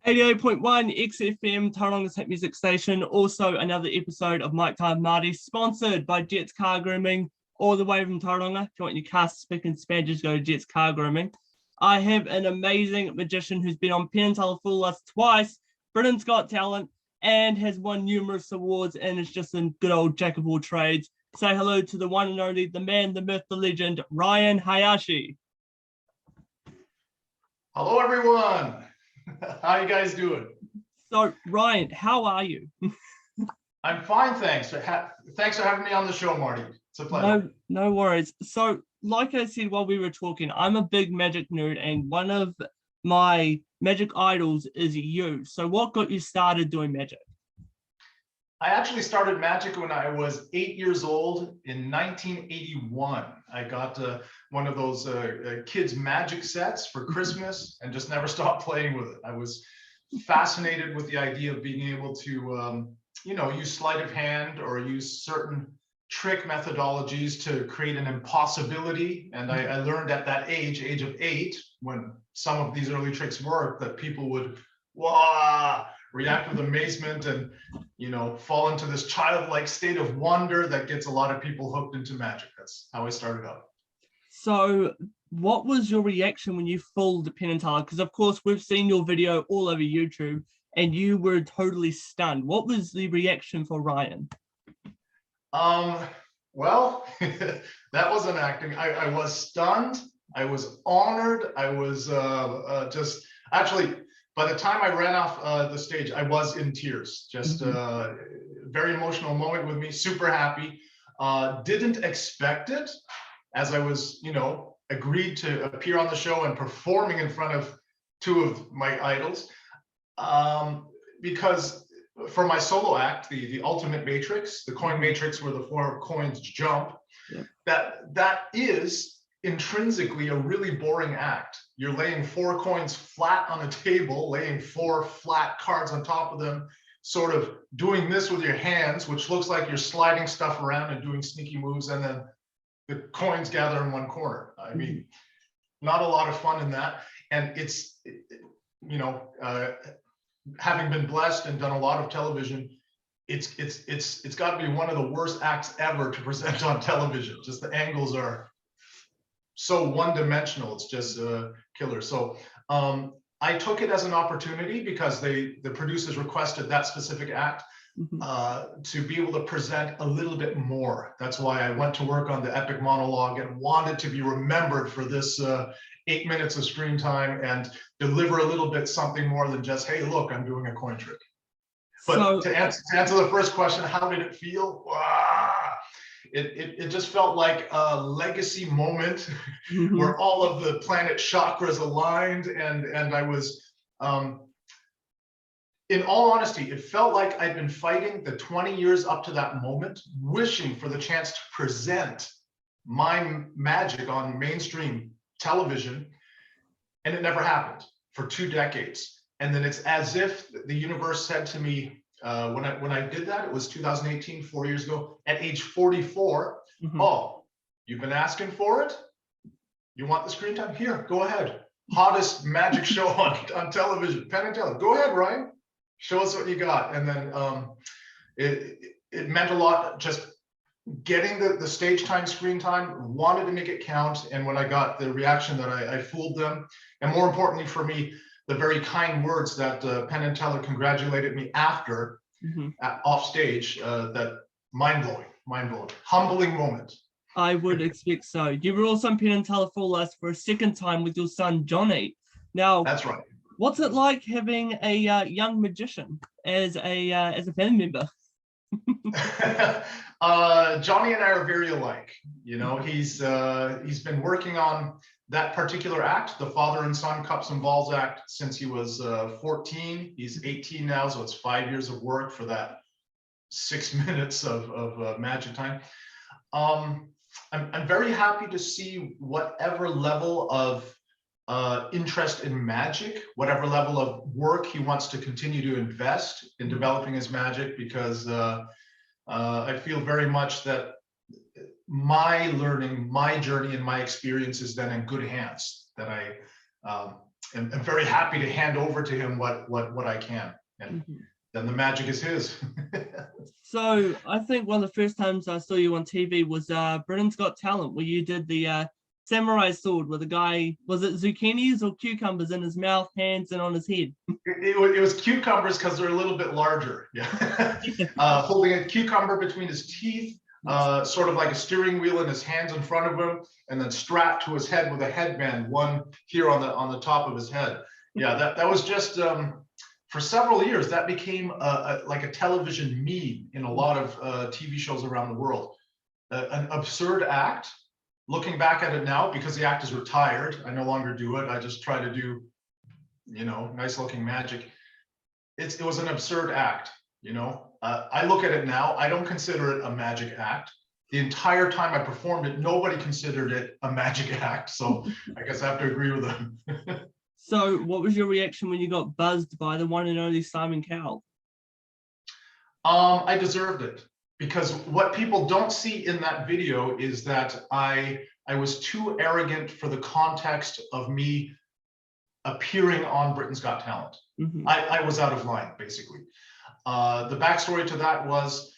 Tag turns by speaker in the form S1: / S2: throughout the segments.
S1: 88.1 XFM, Tauranga Hit Music Station. Also another episode of Mike Time Marty, sponsored by Jets Car Grooming, all the way from Tauranga. If you want your car spick and span, just go to Jets Car Grooming. I have an amazing magician who's been on Penn Full List twice, Britain's Got Talent, and has won numerous awards, and is just a good old jack of all trades. Say hello to the one and only, the man, the myth, the legend, Ryan Hayashi.
S2: Hello, everyone. How you guys doing?
S1: So, Ryan, how are you?
S2: I'm fine, thanks. Thanks for having me on the show, Marty. It's a pleasure.
S1: No worries. So, like I said while we were talking, I'm a big magic nerd, and one of my magic idols is you. So, what got you started doing magic?
S2: I actually started magic when I was 8 years old in 1981. I got one of those kids' magic sets for Christmas and just never stopped playing with it. I was fascinated with the idea of being able to, use sleight of hand or use certain trick methodologies to create an impossibility. And I learned at that age of 8, when some of these early tricks worked, that people would, wah, react with amazement and fall into this childlike state of wonder that gets a lot of people hooked into magic. That's how I started out.
S1: So what was your reaction when you fooled Penn and Teller? Because of course we've seen your video all over YouTube and you were totally stunned. What was the reaction for Ryan?
S2: Well, that wasn't acting. I was stunned. I was honored. I was just actually, by the time I ran off the stage, I was in tears. Just very emotional moment with me, super happy. Didn't expect it, as I was, agreed to appear on the show and performing in front of 2 of my idols. Because for my solo act, the Ultimate Matrix, the coin matrix where the 4 coins jump, that is intrinsically a really boring act. You're laying 4 coins flat on a table, laying 4 flat cards on top of them, sort of doing this with your hands, which looks like you're sliding stuff around and doing sneaky moves, and then the coins gather in one corner. I mean, not a lot of fun in that. And it's, having been blessed and done a lot of television, it's got to be one of the worst acts ever to present on television. Just the angles are so one-dimensional. It's just killer. So I took it as an opportunity because the producers requested that specific act to be able to present a little bit more. That's why I went to work on the epic monologue and wanted to be remembered for this 8 minutes of screen time and deliver a little bit something more than just, hey, look, I'm doing a coin trick. But so, to answer the first question, how did it feel? It just felt like a legacy moment where all of the planet chakras aligned, and I was, in all honesty, it felt like I'd been fighting the 20 years up to that moment, wishing for the chance to present my magic on mainstream television, and it never happened for 2 decades. And then it's as if the universe said to me, when I did that, it was 2018, 4 years ago, at age 44, oh, you've been asking for it? You want the screen time? Here, go ahead. Hottest magic show on television, Penn and Teller. Go ahead, Ryan. Show us what you got. And then it meant a lot just getting the stage time, screen time, wanted to make it count. And when I got the reaction that I fooled them, and more importantly for me, the very kind words that Penn and Teller congratulated me after off stage, that mind-blowing, humbling moment.
S1: I would expect so. You were also on Penn and Teller Full List for a second time with your son, Johnny. Now, that's right. What's it like having a young magician as a family member?
S2: Johnny and I are very alike. He's been working on that particular act, the father and son cups and balls act, since he was 14. He's 18 now, so it's 5 years of work for that 6 minutes of magic time. I'm very happy to see whatever level of interest in magic, whatever level of work he wants to continue to invest in developing his magic, because I feel very much that my learning, my journey, and my experience is then in good hands, that am very happy to hand over to him what I can. And then the magic is his.
S1: So I think one of the first times I saw you on TV was Britain's Got Talent, where you did the samurai sword with a guy, was it zucchinis or cucumbers in his mouth, hands, and on his head?
S2: It was cucumbers because they're a little bit larger. Yeah. Holding a cucumber between his teeth, sort of like a steering wheel in his hands in front of him, and then strapped to his head with a headband, one here on the top of his head. Yeah, that was just for several years. That became like a television meme in a lot of TV shows around the world. An absurd act. Looking back at it now, because the act is retired, I no longer do it. I just try to do, nice looking magic. It was an absurd act, I look at it now, I don't consider it a magic act. The entire time I performed it, nobody considered it a magic act. So I guess I have to agree with them.
S1: So what was your reaction when you got buzzed by the one and only Simon Cowell?
S2: I deserved it. Because what people don't see in that video is that I was too arrogant for the context of me appearing on Britain's Got Talent. I was out of line, basically. The backstory to that was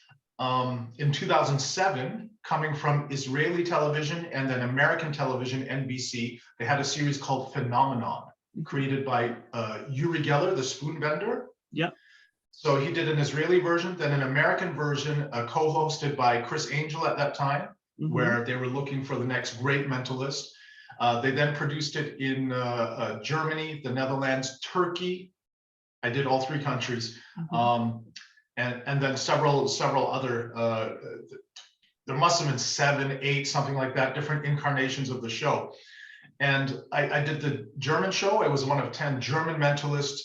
S2: in 2007, coming from Israeli television and then American television, NBC, they had a series called Phenomenon, created by Uri Geller, the spoon vendor.
S1: Yep.
S2: So he did an Israeli version, then an American version, co-hosted by Chris Angel at that time, where they were looking for the next great mentalist. They then produced it in Germany, the Netherlands, Turkey. I did all three countries, and then several other. There must have been 7, 8, something like that, different incarnations of the show. And I did the German show. I was one of 10 German mentalists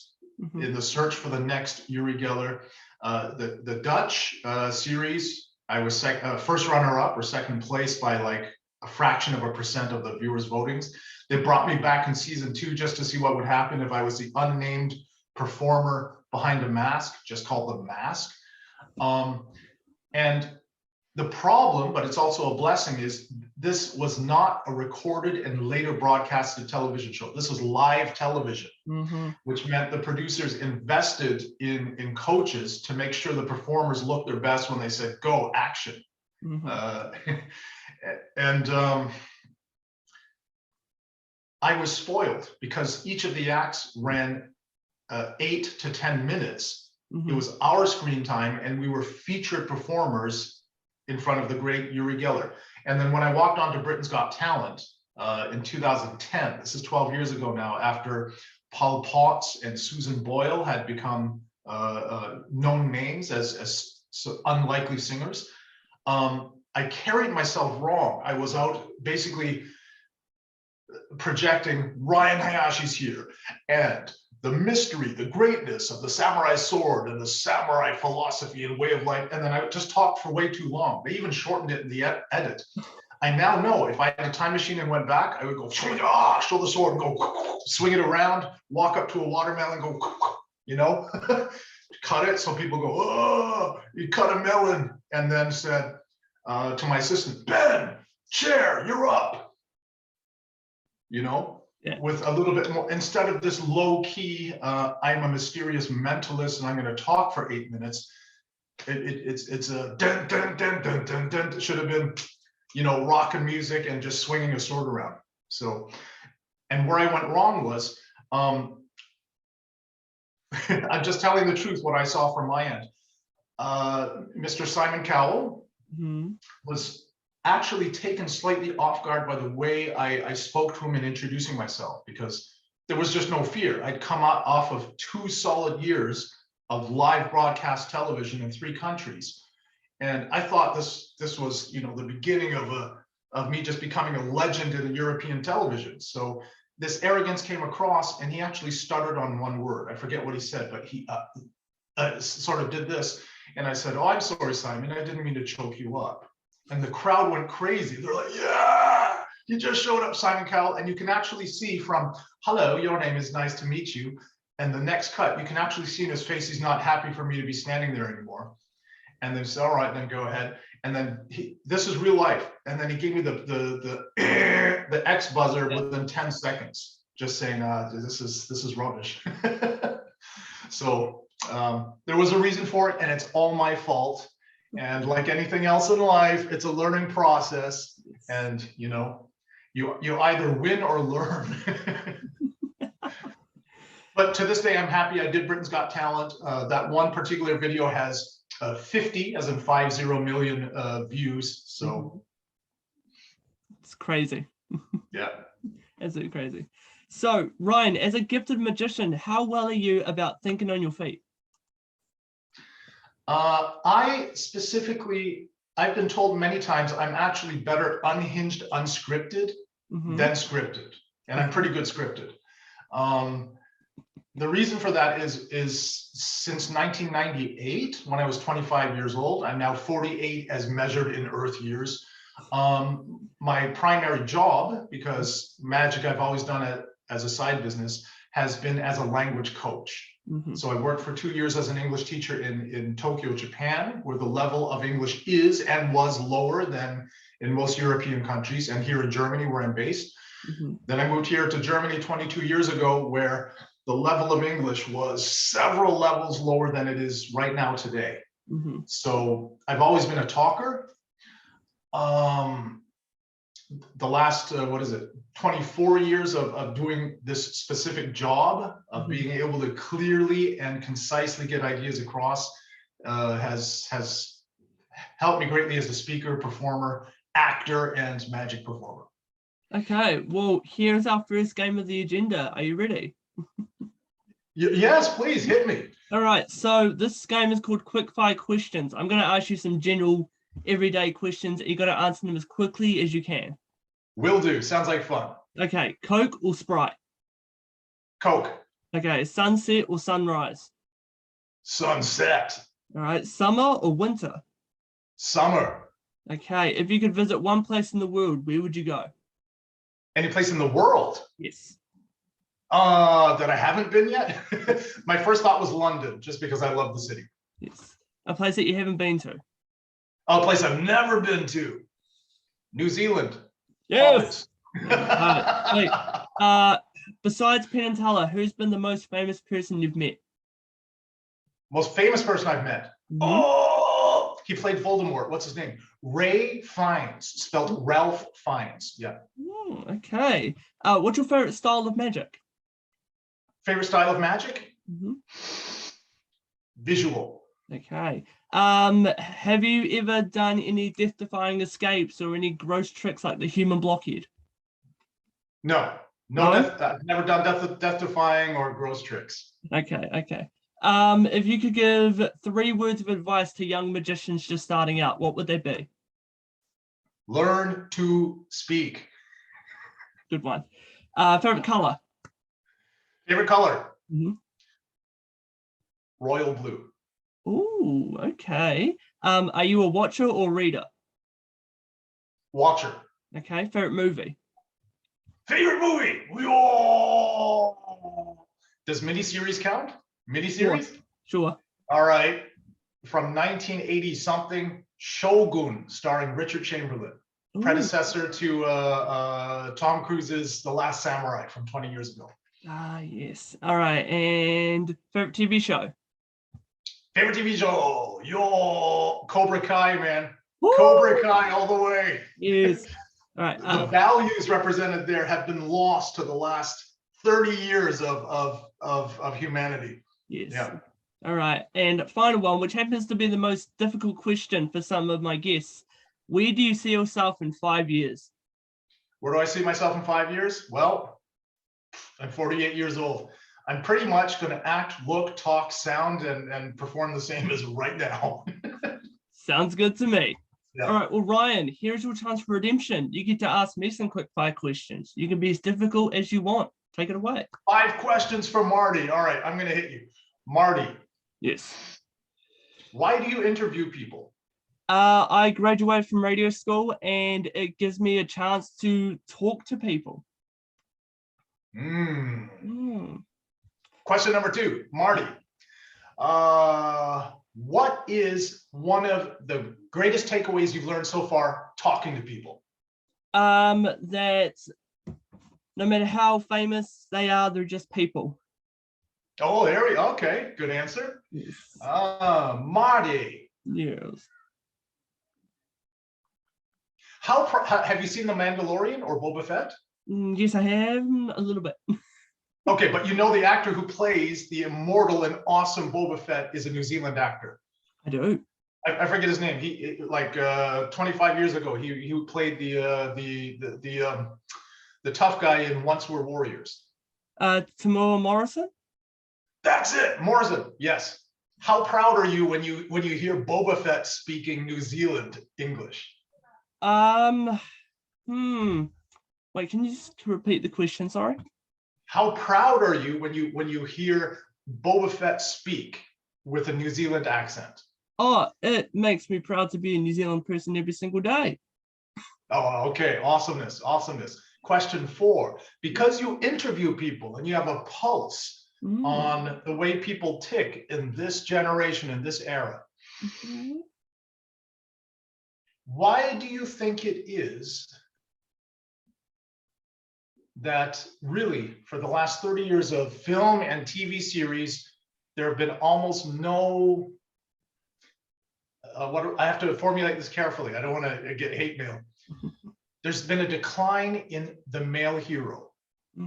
S2: in the search for the next Uri Geller. The Dutch series, I was first runner-up or second place by like a fraction of a percent of the viewers' votings. They brought me back in season 2 just to see what would happen if I was the unnamed performer behind a mask, just called The Mask. And the problem, but it's also a blessing, is this was not a recorded and later broadcasted television show. This was live television, which meant the producers invested in coaches to make sure the performers looked their best when they said, go, action. I was spoiled because each of the acts ran 8 to 10 minutes. It was our screen time, and we were featured performers in front of the great Uri Geller. And then when I walked onto Britain's Got Talent in 2010, this is 12 years ago now, after Paul Potts and Susan Boyle had become known names as unlikely singers, I carried myself wrong. I was out basically projecting Ryan Hayashi's here, and the mystery, the greatness of the samurai sword and the samurai philosophy and way of life. And then I just talked for way too long. They even shortened it in the edit. I now know if I had a time machine and went back, I would go, show the sword and go, swing it around, walk up to a watermelon, go, cut it. So people go, oh, you cut a melon. And then said to my assistant, Ben, chair, you're up. With a little bit more, instead of this low key, I'm a mysterious mentalist and I'm going to talk for 8 minutes. It's a dun dun dun dun dun dun. It should have been, rock and music and just swinging a sword around. So, and where I went wrong was, I'm just telling the truth, what I saw from my end. Mr. Simon Cowell was actually taken slightly off guard by the way I spoke to him in introducing myself, because there was just no fear. I'd come off of 2 solid years of live broadcast television in 3 countries. And I thought this was, the beginning of me just becoming a legend in European television. So this arrogance came across, and he actually stuttered on one word. I forget what he said, but he sort of did this. And I said, oh, I'm sorry, Simon, I didn't mean to choke you up. And the crowd went crazy. They're like, yeah, you just showed up, Simon Cowell. And you can actually see from, hello, your name is nice to meet you. And the next cut, you can actually see in his face, he's not happy for me to be standing there anymore. And then he said, all right, then go ahead. And then this is real life. And then he gave me the X buzzer within 10 seconds. just saying, this is rubbish. So there was a reason for it, and it's all my fault. And like anything else in life, it's a learning process. And you know, you either win or learn. But to this day, I'm happy I did Britain's Got Talent. That one particular video has 50, as in 50 million views. So
S1: it's crazy.
S2: Yeah.
S1: Absolutely crazy. So, Ryan, as a gifted magician, how well are you about thinking on your feet?
S2: I've been told many times I'm actually better unhinged, unscripted than scripted. And I'm pretty good scripted. The reason for that is since 1998, when I was 25 years old, I'm now 48 as measured in Earth years. My primary job, because magic I've always done it as a side business, has been as a language coach. So I worked for 2 years as an English teacher in Tokyo, Japan, where the level of English is and was lower than in most European countries, and here in Germany, where I'm based. Then I moved here to Germany 22 years ago, where the level of English was several levels lower than it is right now today. So I've always been a talker. The last, 24 years of doing this specific job, of being able to clearly and concisely get ideas across, has helped me greatly as a speaker, performer, actor, and magic performer.
S1: Okay, well, here's our first game of the agenda. Are you ready?
S2: Yes, please hit me.
S1: All right, so this game is called Quickfire Questions. I'm going to ask you some general everyday questions. You got to answer them as quickly as you can.
S2: Will do. Sounds like fun.
S1: Okay, Coke or Sprite?
S2: Coke.
S1: Okay, sunset or sunrise?
S2: Sunset.
S1: All right, summer or winter?
S2: Summer.
S1: Okay, if you could visit one place in the world, where would you go?
S2: Any place in the world?
S1: Yes.
S2: That I haven't been yet? My first thought was London, just because I love the city.
S1: Yes. A place that you haven't been to?
S2: A place I've never been to. New Zealand.
S1: Yes. Wait. Besides Penn and Teller, who's been the most famous person you've met?
S2: Most famous person I've met? Oh, he played Voldemort. What's his name? Ray Fiennes, spelled Ralph Fiennes. Yeah.
S1: Okay. What's your favorite style of magic?
S2: Favorite style of magic? Visual.
S1: Okay. Have you ever done any death-defying escapes or any gross tricks like the human blockhead?
S2: No. I've never done death-defying or gross tricks.
S1: Okay. If you could give 3 words of advice to young magicians just starting out, what would they be?
S2: Learn to speak.
S1: Good one. Favorite color?
S2: Favorite color? Royal blue.
S1: Ooh, okay. Are you a watcher or reader?
S2: Watcher.
S1: Okay. Favorite movie?
S2: Favorite movie? Does miniseries count? Miniseries?
S1: Sure.
S2: All right. From 1980 something, Shogun, starring Richard Chamberlain, predecessor to Tom Cruise's The Last Samurai from 20 years ago.
S1: Yes. All right. And favorite TV show?
S2: Favorite TV show? Cobra Kai, man.
S1: Woo!
S2: Cobra Kai all the way.
S1: Yes. All right.
S2: The values represented there have been lost to the last 30 years of humanity.
S1: Yes.
S2: Yeah.
S1: All right. And final one, which happens to be the most difficult question for some of my guests. Where do you see yourself in 5 years?
S2: Where do I see myself in 5 years? Well, I'm 48 years old. I'm pretty much going to act, look, talk, sound, and perform the same as right now.
S1: Sounds good to me.
S2: Yeah.
S1: All right. Well, Ryan, here's your chance for redemption. You get to ask me some quick fire questions. You can be as difficult as you want. Take it away. 5
S2: questions for Marty. All right. I'm going to hit you. Marty.
S1: Yes.
S2: Why do you interview people?
S1: I graduated from radio school, and it gives me a chance to talk to people.
S2: Question number 2, Marty. What is one of the greatest takeaways you've learned so far talking to people?
S1: That No matter how famous they are, they're just people.
S2: Oh, there we go. Okay, good answer.
S1: Yes.
S2: Marty.
S1: Yes.
S2: Have you seen The Mandalorian or Boba Fett?
S1: Yes, I have a little bit.
S2: Okay, but you know the actor who plays the immortal and awesome Boba Fett is a New Zealand actor.
S1: I do.
S2: I forget his name. He 25 years ago, he played the tough guy in Once Were Warriors.
S1: Tamora Morrison.
S2: That's it, Morrison. Yes. How proud are you when you hear Boba Fett speaking New Zealand English?
S1: Wait, can you just repeat the question? Sorry.
S2: How proud are you when you hear Boba Fett speak with a New Zealand accent?
S1: Oh, it makes me proud to be a New Zealand person every single day.
S2: Oh, okay. Awesomeness. Question 4. Because you interview people and you have a pulse on the way people tick in this generation, in this era, why do you think it is that really for the last 30 years of film and TV series, there have been almost no, I have to formulate this carefully. I don't want to get hate mail. There's been a decline in the male hero.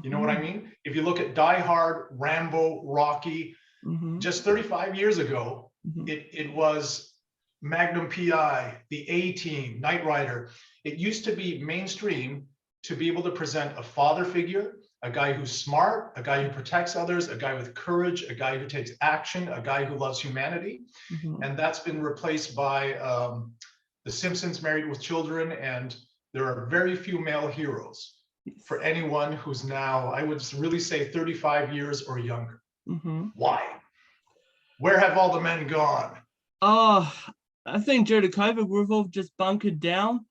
S2: You know what I mean? If you look at Die Hard, Rambo, Rocky, just 35 years ago, it was Magnum PI, the A-Team, Knight Rider. It used to be mainstream to be able to present a father figure, a guy who's smart, a guy who protects others, a guy with courage, a guy who takes action, a guy who loves humanity. And that's been replaced by The Simpsons, Married with Children, and there are very few male heroes for anyone who's now, I would really say 35 years or younger. Why? Where have all the men gone?
S1: Oh, I think due to COVID, we've all just bunkered down.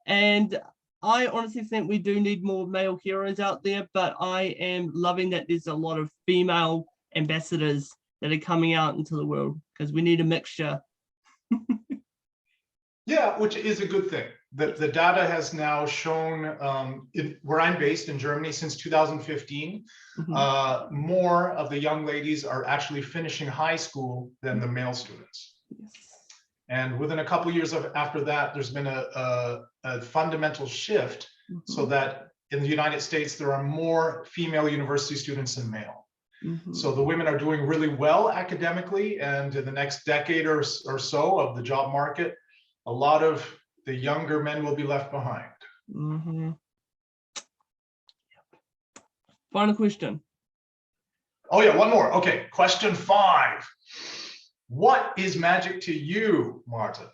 S1: And I honestly think we do need more male heroes out there, but I am loving that there's a lot of female ambassadors that are coming out into the world because we need a mixture.
S2: Yeah, which is a good thing. The data has now shown, where I'm based in Germany since 2015, more of the young ladies are actually finishing high school than the male students. And within a couple of years after that, there's been a fundamental shift so that in the United States, there are more female university students than male. So the women are doing really well academically, and in the next decade or so of the job market, a lot of the younger men will be left behind.
S1: Final question.
S2: Oh yeah, one more. Okay, question 5. What is magic to you, Martin?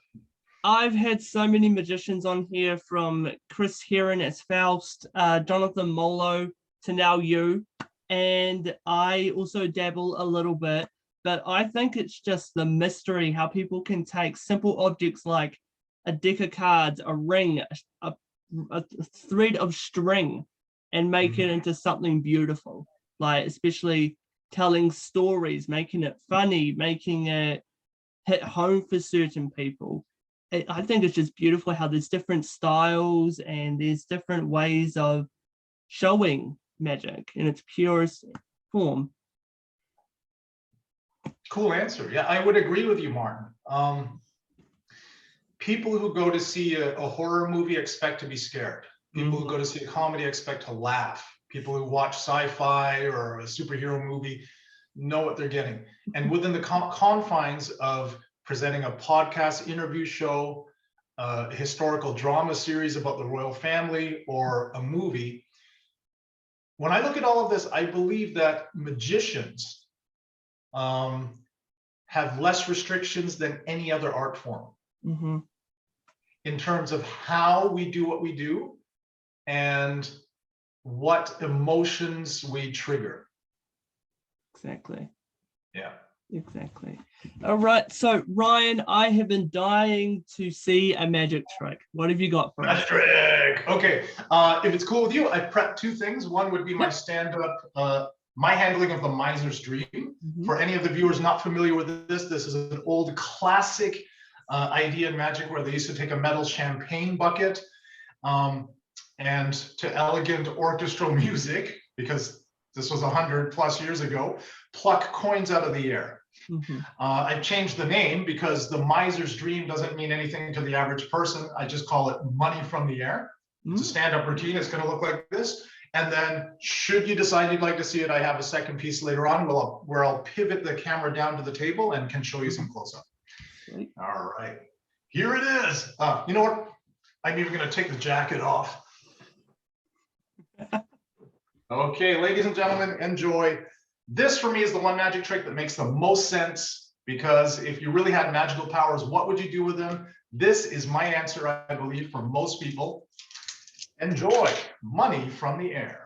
S1: I've had so many magicians on here, from Chris Heron as Faust, Jonathan Molo, to now you. And I also dabble a little bit, but I think it's just the mystery, how people can take simple objects like a deck of cards, a ring, a thread of string, and make it into something beautiful. Like, especially telling stories, making it funny, making it hit home for certain people. I think it's just beautiful how there's different styles and there's different ways of showing magic in its purest form.
S2: Cool answer. Yeah, I would agree with you, Martin. People who go to see a horror movie expect to be scared. People who go to see a comedy expect to laugh. People who watch sci-fi or a superhero movie know what they're getting. And within the confines of presenting a podcast interview show, a historical drama series about the royal family, or a movie, when I look at all of this, I believe that magicians have less restrictions than any other art form in terms of how we do what we do and what emotions we trigger.
S1: Exactly.
S2: Yeah.
S1: Exactly. All right. So, Ryan, I have been dying to see a magic trick. What have you got for us?
S2: Magic trick. Okay. If it's cool with you, I prepped 2 things. One would be my stand-up, my handling of the miser's dream. For any of the viewers not familiar with this is an old classic idea in magic where they used to take a metal champagne bucket, and to elegant orchestral music, because this was 100+ years ago, pluck coins out of the air. I've changed the name because the miser's dream doesn't mean anything to the average person. I just call it money from the air. It's a stand-up routine. It's going to look like this. And then should you decide you'd like to see it, I have a second piece later on where I'll pivot the camera down to the table and can show you some close-up. All right, here it is. You know what? I'm even going to take the jacket off. Okay, ladies and gentlemen, enjoy. This for me is the one magic trick that makes the most sense, because if you really had magical powers, what would you do with them? This is my answer, I believe, for most people. Enjoy money from the air.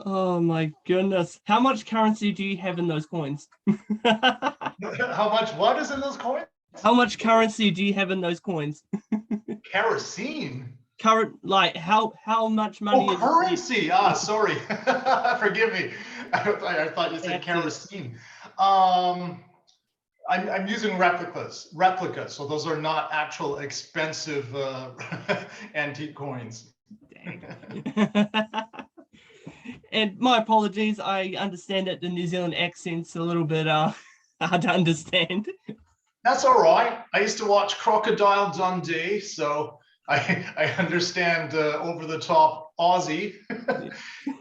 S1: Oh my goodness. How much currency do you have in those coins?
S2: How much? What is in those coins?
S1: How much currency do you have in those coins?
S2: Kerosene.
S1: Current, like how much money
S2: Oh,
S1: is
S2: currency. Sorry. Forgive me. I thought you said kerosene. I'm using replicas, so those are not actual expensive antique coins.
S1: Dang. And my apologies, I understand that the New Zealand accent's a little bit hard to understand.
S2: That's all right. I used to watch Crocodile Dundee, so I understand over the top Aussie.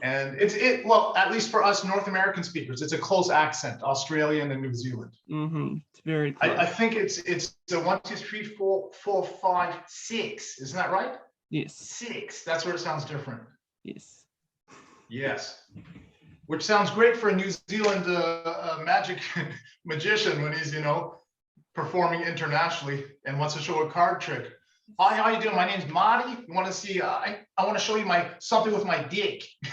S2: And well, at least for us North American speakers, it's a close accent, Australian and New Zealand.
S1: It's very close.
S2: I think it's a 1, 2, 3, 4, 4, 5, 6. Isn't that right?
S1: Yes.
S2: 6. That's where it sounds different.
S1: Yes.
S2: Yes. Which sounds great for a New Zealand magic magician when he's, performing internationally and wants to show a card trick. Hi, how you doing? My name's Marty. You want to see? I want to show you something with my dick. You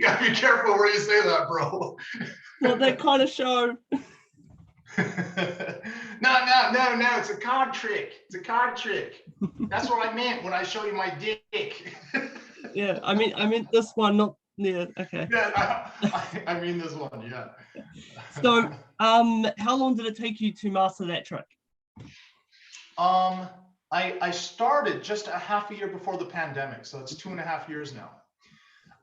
S2: gotta be careful where you say that, bro.
S1: Well, that kind of show.
S2: No. It's a card trick. It's a card trick. That's what I meant when I show you my dick.
S1: Yeah, I mean this one, not yeah. Okay.
S2: Yeah, I mean this one. Yeah.
S1: So, how long did it take you to master that trick?
S2: I started just a half a year before the pandemic, so it's 2.5 years now.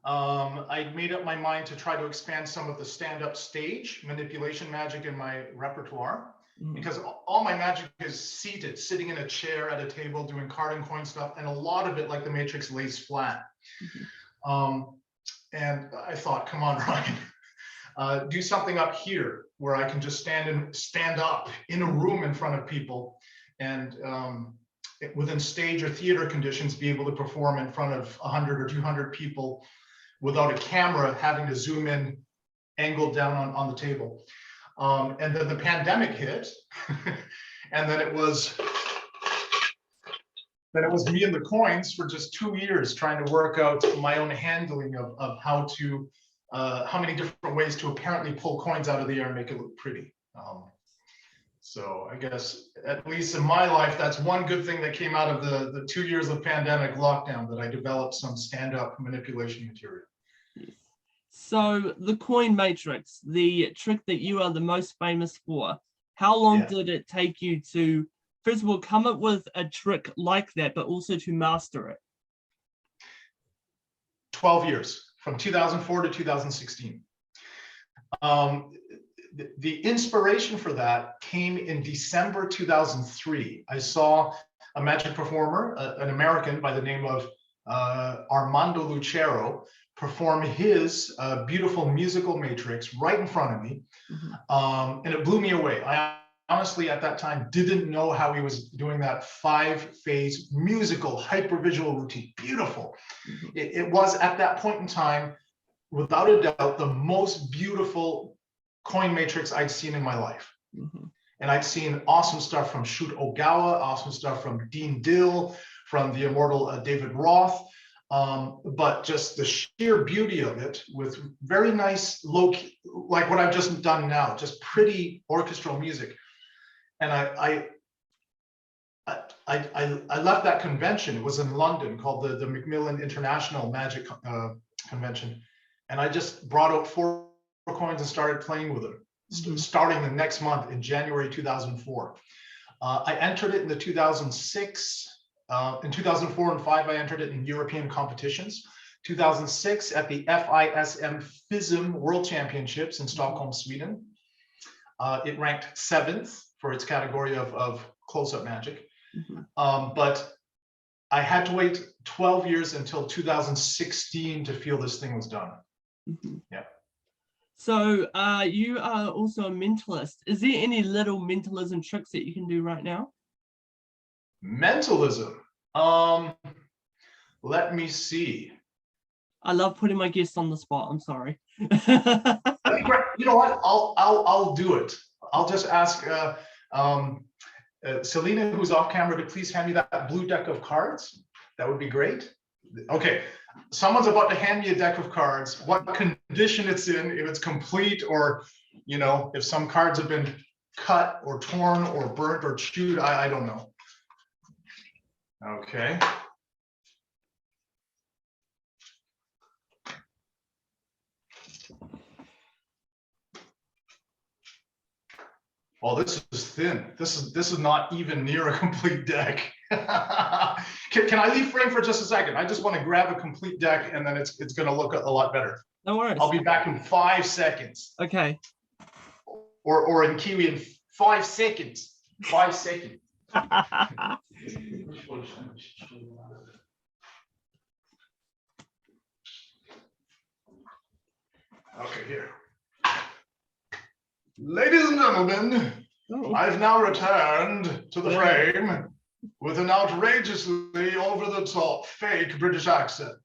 S2: I made up my mind to try to expand some of the stand-up stage manipulation magic in my repertoire, because all my magic is seated, sitting in a chair at a table, doing card and coin stuff, and a lot of it, like the Matrix, lays flat. And I thought, come on, Ryan, do something up here where I can just stand up in a room in front of people, and within stage or theater conditions, be able to perform in front of 100 or 200 people without a camera having to zoom in, angled down on the table. And then the pandemic hit, and then it was me and the coins for just 2 years trying to work out my own handling of how many different ways to apparently pull coins out of the air and make it look pretty. So I guess, at least in my life, that's one good thing that came out of the 2 years of pandemic lockdown, that I developed some stand-up manipulation material.
S1: So the coin matrix, the trick that you are the most famous for, how long did it take you to, first of all, come up with a trick like that, but also to master it?
S2: 12 years, from 2004 to 2016. The inspiration for that came in December 2003. I saw a magic performer, an American by the name of Armando Lucero, perform his beautiful musical matrix right in front of me. And it blew me away. I honestly, at that time, didn't know how he was doing that 5-phase musical hypervisual routine. Beautiful. It was, at that point in time, without a doubt, the most beautiful coin matrix I'd seen in my life. And I'd seen awesome stuff from Shoot Ogawa, awesome stuff from Dean Dill, from the immortal David Roth, but just the sheer beauty of it, with very nice low key, like what I've just done now, just pretty orchestral music. And I left that convention. It was in London, called the Macmillan International Magic Convention, and I just brought out 4 coins and started playing with them, starting the next month in January 2004. I entered it in the 2006. In 2004 and 5, I entered it in European competitions. 2006 at the FISM FISM World Championships in Stockholm, Sweden. It ranked 7th for its category of close-up magic. But I had to wait 12 years until 2016 to feel this thing was done. Yeah.
S1: So you are also a mentalist. Is there any little mentalism tricks that you can do right now?
S2: Mentalism. Let me see.
S1: I love putting my guests on the spot. I'm sorry.
S2: You know what? I'll do it. I'll just ask Selena, who's off camera, to please hand me that blue deck of cards. That would be great. Okay, someone's about to hand me a deck of cards. What condition it's in, if it's complete, or if some cards have been cut or torn or burnt or chewed, I don't know. Okay. Oh, this is thin. This is not even near a complete deck. Can I leave frame for just a second? I just want to grab a complete deck, and then it's going to look a lot better.
S1: No worries.
S2: I'll be back in 5 seconds.
S1: Okay.
S2: Or in Kiwi in 5 seconds. 5 seconds. Okay, here. Ladies and gentlemen, I've now returned to the frame with an outrageously over-the-top fake British accent.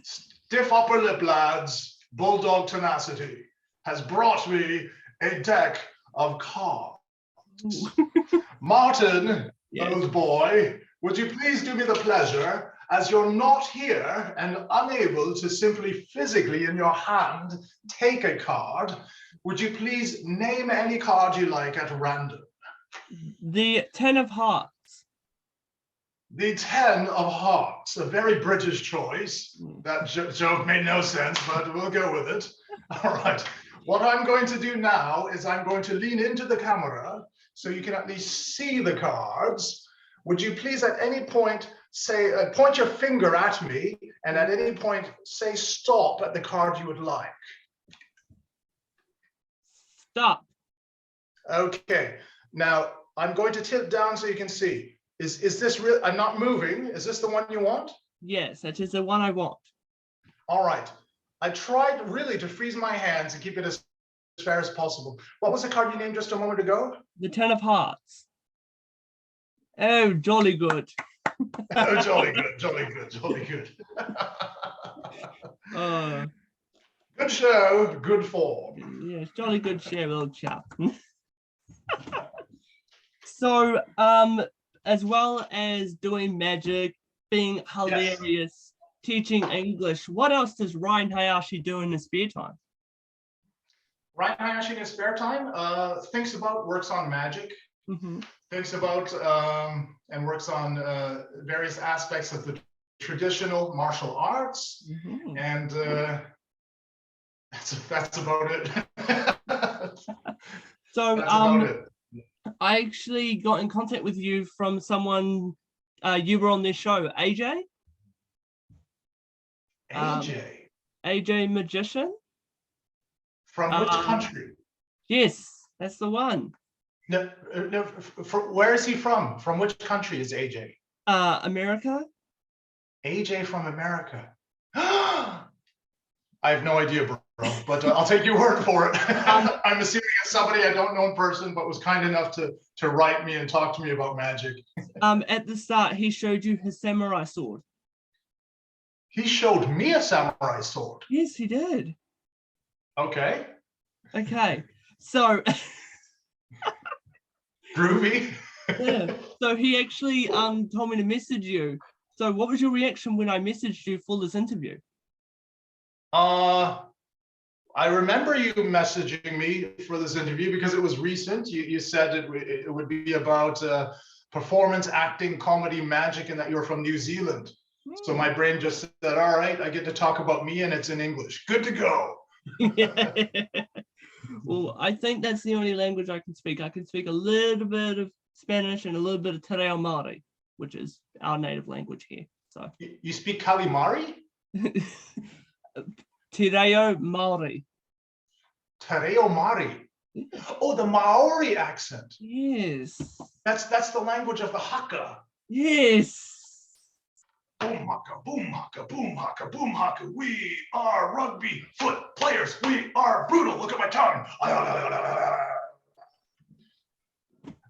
S2: Stiff upper lip lads, bulldog tenacity has brought me a deck of cards. Martin, old boy, would you please do me the pleasure, as you're not here and unable to simply physically in your hand take a card, would you please name any card you like at random?
S1: The 10 of Hearts.
S2: The 10 of Hearts, a very British choice. That joke made no sense, but we'll go with it. All right. What I'm going to do now is I'm going to lean into the camera so you can at least see the cards. Would you please at any point say, point your finger at me, and at any point say stop at the card you would like?
S1: Stop.
S2: Okay. Now I'm going to tilt down so you can see. Is this real? I'm not moving. Is this the one you want?
S1: Yes, that is the one I want.
S2: All right. I tried really to freeze my hands and keep it as fair as possible. What was the card you named just a moment ago?
S1: The 10 of Hearts. Oh, jolly good.
S2: Oh, jolly good, jolly good, jolly good. Good show, good form.
S1: Yes, jolly good share, old chap. So, as well as doing magic, being hilarious, teaching English, what else does Ryan Hayashi do in his spare time?
S2: Ryan Hayashi in his spare time works on magic, thinks about and works on various aspects of the traditional martial arts, and that's about it.
S1: So,
S2: that's about it.
S1: I actually got in contact with you from someone, you were on their show, AJ? AJ Magician?
S2: From which country?
S1: Yes, that's the one.
S2: No, where is he from? From which country is AJ?
S1: America.
S2: AJ from America. I have no idea, bro, but I'll take your word for it. I'm assuming it's somebody I don't know in person, but was kind enough to write me and talk to me about magic.
S1: At the start, he showed you his samurai sword.
S2: He showed me a samurai sword.
S1: Yes, he did.
S2: Okay.
S1: Okay. So
S2: groovy.
S1: Yeah. So he actually told me to message you. So what was your reaction when I messaged you for this interview?
S2: I remember you messaging me for this interview because it was recent. You said it would be about performance, acting, comedy, magic, and that you're from New Zealand. So my brain just said, all right, I get to talk about me and it's in English. Good to go.
S1: Well, I think that's the only language I can speak. I can speak a little bit of Spanish and a little bit of Te Reo Māori, which is our native language here. So
S2: you speak Calimari?
S1: Te Reo Māori.
S2: Te Reo Māori. Oh, the Maori accent.
S1: Yes.
S2: That's the language of the haka.
S1: Yes.
S2: Boom haka, boom haka, boom haka, boom haka. We are rugby foot players. We are brutal. Look at my tongue.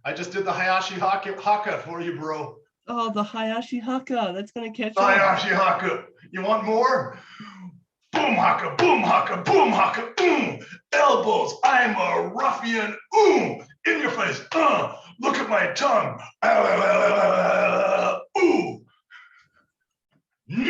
S2: I just did the Hayashi haka for you, bro.
S1: Oh, the Hayashi haka. That's going to catch
S2: on. Hayashi haka. You want more? Boom haka, boom haka, boom haka. Elbows. I'm a ruffian. In your face. Look at my tongue. Ooh. That's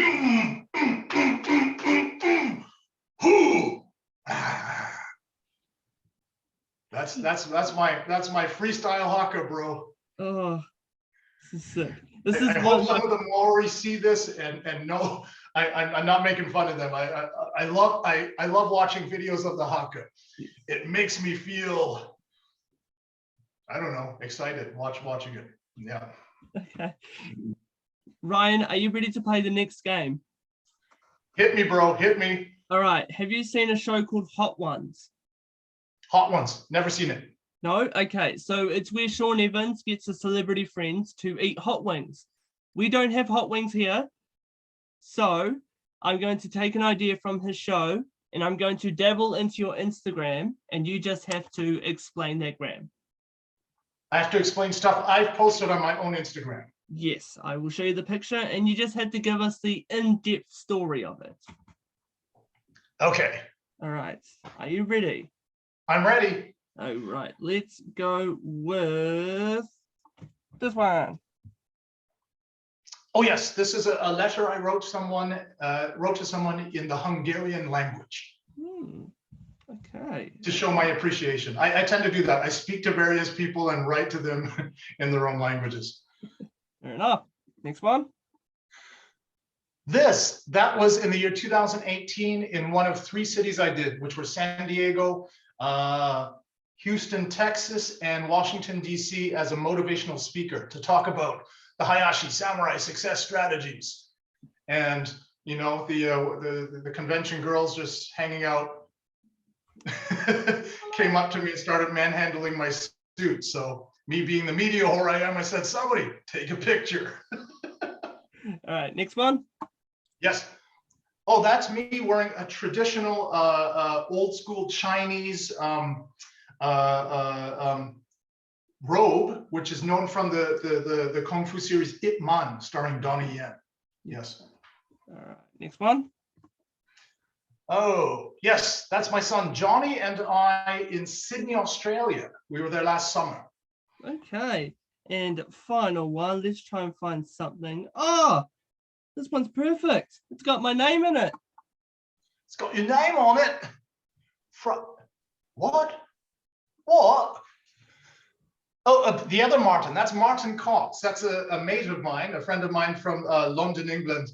S2: my freestyle haka, bro.
S1: Oh, this is sick. This
S2: I
S1: is
S2: hope
S1: what
S2: some of them already see this and know I'm not making fun of them. I love watching videos of the haka. It makes me feel, I don't know, excited watching it. Yeah.
S1: Okay. Ryan, are you ready to play the next game?
S2: Hit me, bro. Hit me.
S1: All right. Have you seen a show called Hot Ones?
S2: Hot Ones. Never seen it.
S1: No? Okay. So it's where Sean Evans gets his celebrity friends to eat hot wings. We don't have hot wings here. So I'm going to take an idea from his show and I'm going to dabble into your Instagram and you just have to explain that gram.
S2: I have to explain stuff I've posted on my own Instagram.
S1: Yes, I will show you the picture and you just have to give us the in-depth story of it.
S2: Okay.
S1: All right. Are you ready?
S2: I'm ready.
S1: All right. Let's go with this one.
S2: Oh yes, this is a letter I wrote to someone in the Hungarian language.
S1: Okay.
S2: To show my appreciation. I tend to do that. I speak to various people and write to them in their own languages.
S1: Fair enough. Next one.
S2: That was in the year 2018 in one of 3 cities I did, which were San Diego, Houston, Texas, and Washington, D.C. as a motivational speaker to talk about the Hayashi samurai success strategies. And, you know, the convention girls just hanging out came up to me and started manhandling my suit. So me being the media whore I am, I said, somebody take a picture.
S1: All right, next one.
S2: Yes. Oh, that's me wearing a traditional old school Chinese robe, which is known from the Kung Fu series Ip Man, starring Donnie Yen. Yes.
S1: All right, next one.
S2: Oh, yes, that's my son Johnny and I in Sydney, Australia. We were there last summer.
S1: Okay, and final one. Let's try and find something. Oh, this one's perfect. It's got my name in it.
S2: It's got your name on it. What? What? Oh, the other Martin. That's Martin Cox. That's a mate of mine, a friend of mine from London, England.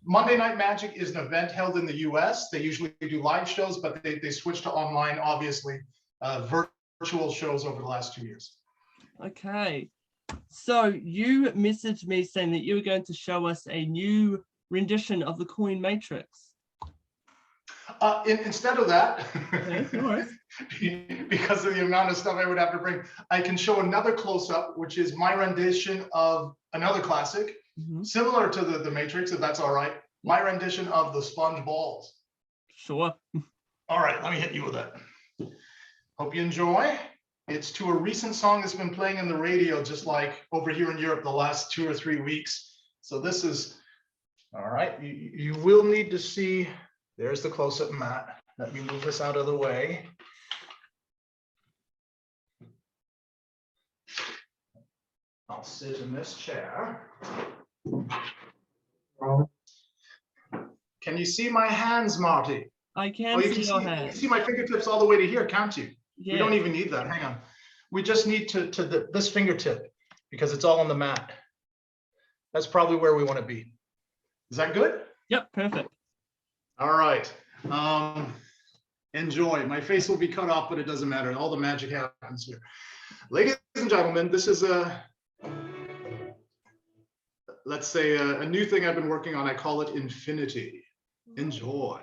S2: Monday Night Magic is an event held in the US. They usually do live shows, but they switched to online, obviously, virtual shows over the last 2 years. Okay.
S1: So you messaged me saying that you were going to show us a new rendition of the coin matrix.
S2: Instead of that,
S1: Okay, no worries.
S2: because of the amount of stuff I would have to bring, I can show another close-up, which is my rendition of another classic, similar to the Matrix, if that's all right. My rendition of the Sponge Balls.
S1: Sure.
S2: All right, let me hit you with that. Hope you enjoy. It's to a recent song that's been playing in the radio, just like over here in Europe the last 2 or 3 weeks. So this is, all right, you will need to see. There's the close-up, Matt. Let me move this out of the way. I'll sit in this chair. Can you see my hands, Marty?
S1: I can see your hands.
S2: You can see my fingertips all the way to here, can't you?
S1: Yeah.
S2: We don't even need that. Hang on. We just need this fingertip because it's all on the mat. That's probably where we want to be. Is that good?
S1: Yep, perfect.
S2: All right. Enjoy. My face will be cut off, but it doesn't matter. All the magic happens here. Ladies and gentlemen, this is let's say a new thing I've been working on. I call it Infinity. Enjoy.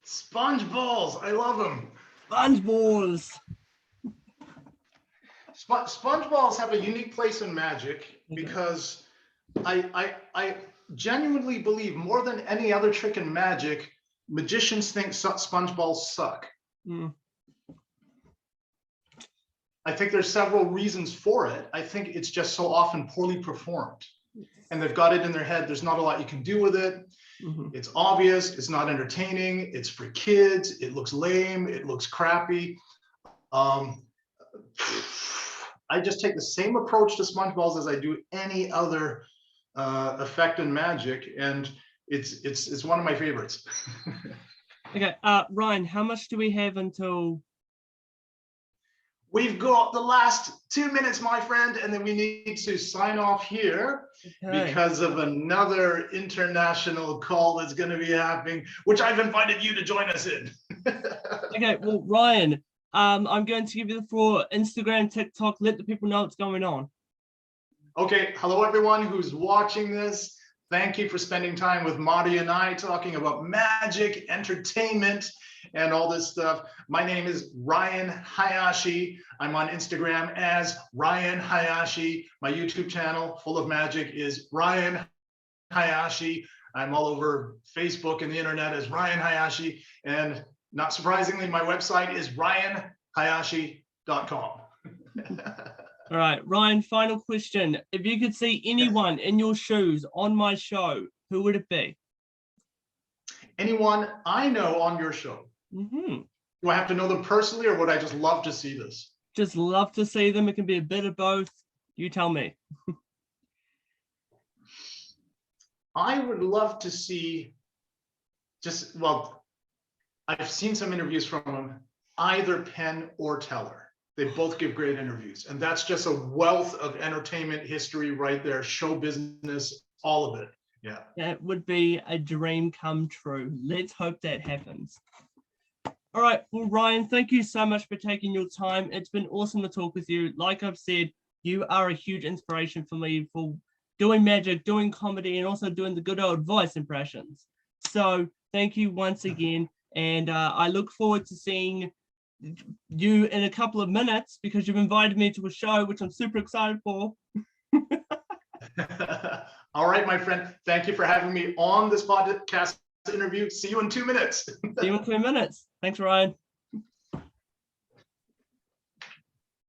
S2: Sponge balls. I love them.
S1: Sponge balls.
S2: Sponge balls have a unique place in Magic because I genuinely believe more than any other trick in Magic, magicians think sponge balls suck.
S1: Mm.
S2: I think there's several reasons for it. I think it's just so often poorly performed. And they've got it in their head. There's not a lot you can do with it.
S1: Mm-hmm.
S2: It's obvious. It's not entertaining. It's for kids. It looks lame. It looks crappy. I just take the same approach to sponge balls as I do any other effect in Magic, and it's one of my favorites.
S1: Okay, Ryan, how much do we have until?
S2: We've got the last 2 minutes, my friend, and then we need to sign off here because of another international call that's going to be happening, which I've invited you to join us in.
S1: Okay, well, Ryan, I'm going to give you the floor. Instagram, TikTok, let the people know what's going on.
S2: Okay, hello everyone who's watching this. Thank you for spending time with Marty and I talking about magic, entertainment, and all this stuff. My name is Ryan Hayashi. I'm on Instagram as Ryan Hayashi. My YouTube channel, full of magic, is Ryan Hayashi. I'm all over Facebook and the internet as Ryan Hayashi. And not surprisingly, my website is ryanhayashi.com.
S1: All right, Ryan, final question. If you could see anyone in your shoes on my show, who would it be?
S2: Anyone I know on your show.
S1: Mm-hmm.
S2: Do I have to know them personally, or would I just love to see this?
S1: Just love to see them. It can be a bit of both. You tell me.
S2: I would love to see well, I've seen some interviews from them, either Penn or Teller. They both give great interviews, and that's just a wealth of entertainment history right there, show business, all of it. Yeah.
S1: That would be a dream come true. Let's hope that happens. All right, well, Ryan, thank you so much for taking your time. It's been awesome to talk with you. Like I've said, you are a huge inspiration for me for doing magic, doing comedy, and also doing the good old voice impressions. So thank you once again, and I look forward to seeing you in a couple of minutes because you've invited me to a show, which I'm super excited for.
S2: All right, my friend. Thank you for having me on this podcast interview. See you in 2 minutes.
S1: See you in 2 minutes. Thanks, Ryan.